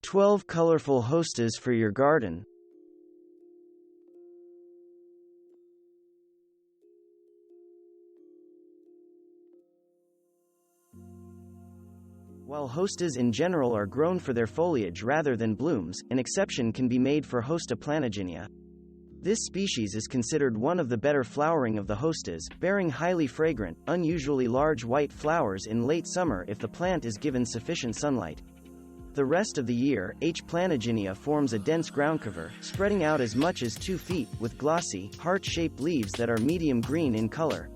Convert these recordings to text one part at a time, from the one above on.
12 colorful hostas for your garden. While hostas in general are grown for their foliage rather than blooms, an exception can be made for Hosta Plantagenia. This species is considered one of the better flowering of the hostas, bearing highly fragrant, unusually large white flowers in late summer if the plant is given sufficient sunlight. The rest of the year, H. Plantagenia forms a dense ground cover, spreading out as much as 2 feet, with glossy, heart-shaped leaves that are medium green in color.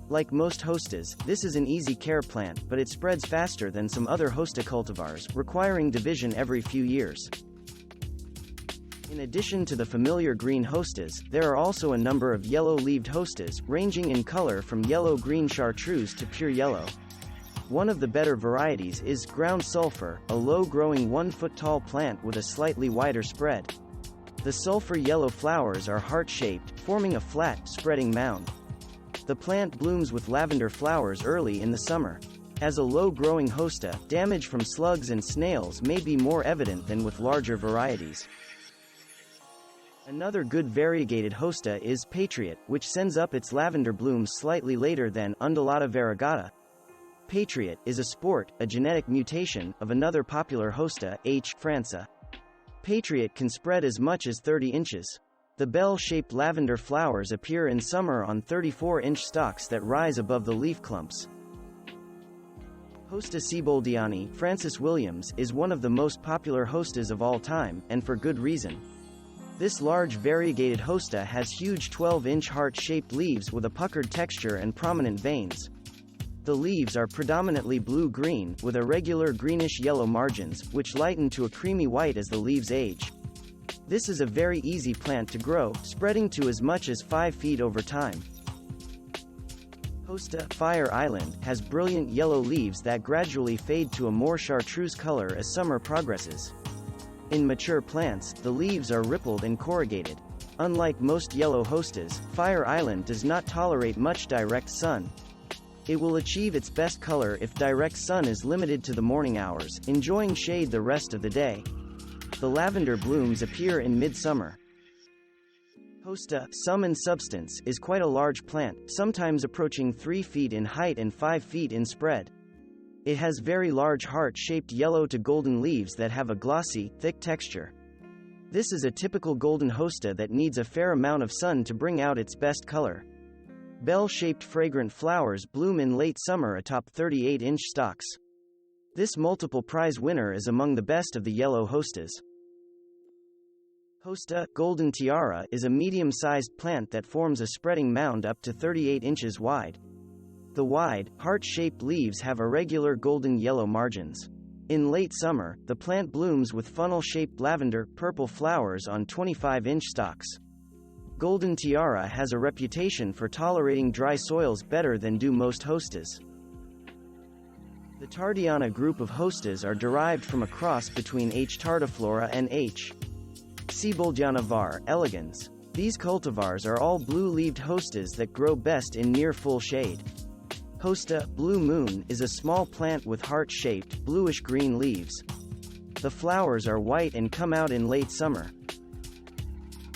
Like most hostas, this is an easy care plant, but it spreads faster than some other hosta cultivars, requiring division every few years. In addition to the familiar green hostas, there are also a number of yellow-leaved hostas, ranging in color from yellow-green chartreuse to pure yellow. One of the better varieties is ground sulphur, a low-growing 1-foot-tall plant with a slightly wider spread. The sulphur yellow flowers are heart-shaped, forming a flat, spreading mound. The plant blooms with lavender flowers early in the summer. As a low-growing hosta, damage from slugs and snails may be more evident than with larger varieties. Another good variegated hosta is Patriot, which sends up its lavender blooms slightly later than Undulata variegata. Patriot is a sport, a genetic mutation, of another popular hosta, H. franca. Patriot can spread as much as 30 inches. The bell-shaped lavender flowers appear in summer on 34-inch stalks that rise above the leaf clumps. Hosta sieboldiani, Francis Williams, is one of the most popular hostas of all time, and for good reason. This large variegated hosta has huge 12-inch heart-shaped leaves with a puckered texture and prominent veins. The leaves are predominantly blue-green, with irregular greenish-yellow margins, which lighten to a creamy white as the leaves age. This is a very easy plant to grow, spreading to as much as 5 feet over time. Hosta Fire Island has brilliant yellow leaves that gradually fade to a more chartreuse color as summer progresses. In mature plants, the leaves are rippled and corrugated. Unlike most yellow hostas, Fire Island does not tolerate much direct sun. It will achieve its best color if direct sun is limited to the morning hours, enjoying shade the rest of the day. The lavender blooms appear in midsummer. Hosta, sum in substance, is quite a large plant, sometimes approaching 3 feet in height and 5 feet in spread. It has very large heart-shaped yellow to golden leaves that have a glossy, thick texture. This is a typical golden hosta that needs a fair amount of sun to bring out its best color. Bell-shaped fragrant flowers bloom in late summer atop 38-inch stalks. This multiple prize winner is among the best of the yellow hostas. Hosta, golden tiara, is a medium-sized plant that forms a spreading mound up to 38 inches wide. The wide, heart-shaped leaves have irregular golden yellow margins. In late summer, the plant blooms with funnel-shaped lavender-purple flowers on 25-inch stalks. Golden tiara has a reputation for tolerating dry soils better than do most hostas. The Tardiana group of hostas are derived from a cross between H. tardiflora and H. sieboldiana var. Elegans. These cultivars are all blue-leaved hostas that grow best in near full shade. Hosta, Blue Moon, is a small plant with heart-shaped, bluish-green leaves. The flowers are white and come out in late summer.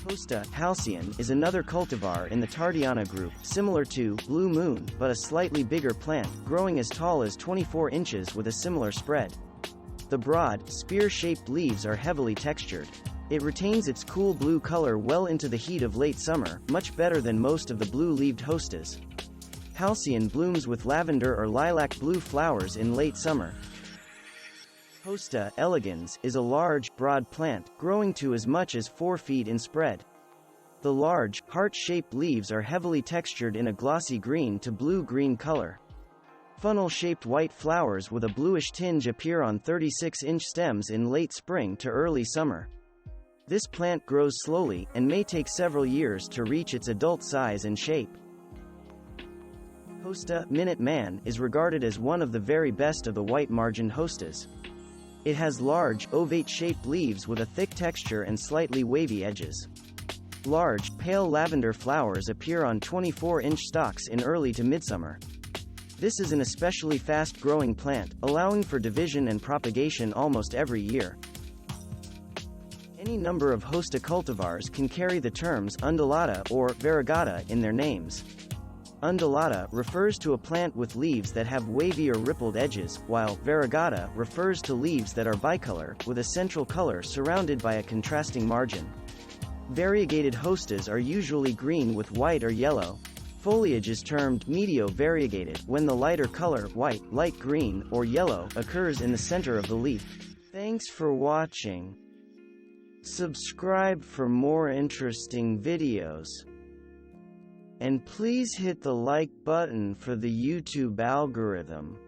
Hosta, Halcyon, is another cultivar in the Tardiana group, similar to Blue Moon, but a slightly bigger plant, growing as tall as 24 inches with a similar spread. The broad, spear-shaped leaves are heavily textured. It retains its cool blue color well into the heat of late summer, much better than most of the blue-leaved hostas. Halcyon blooms with lavender or lilac blue flowers in late summer. Hosta, Elegans, is a large, broad plant, growing to as much as 4 feet in spread. The large, heart-shaped leaves are heavily textured in a glossy green to blue-green color. Funnel-shaped white flowers with a bluish tinge appear on 36-inch stems in late spring to early summer. This plant grows slowly, and may take several years to reach its adult size and shape. Hosta, Minute Man, is regarded as one of the very best of the white-margined hostas. It has large, ovate-shaped leaves with a thick texture and slightly wavy edges. Large, pale lavender flowers appear on 24-inch stalks in early to midsummer. This is an especially fast-growing plant, allowing for division and propagation almost every year. Any number of Hosta cultivars can carry the terms Undulata or Variegata in their names. Undulata refers to a plant with leaves that have wavy or rippled edges, while Variegata refers to leaves that are bicolor, with a central color surrounded by a contrasting margin. Variegated hostas are usually green with white or yellow. Foliage is termed medio-variegated when the lighter color, white, light green, or yellow, occurs in the center of the leaf. Thanks for watching. Subscribe for more interesting videos. And please hit the like button for the YouTube algorithm.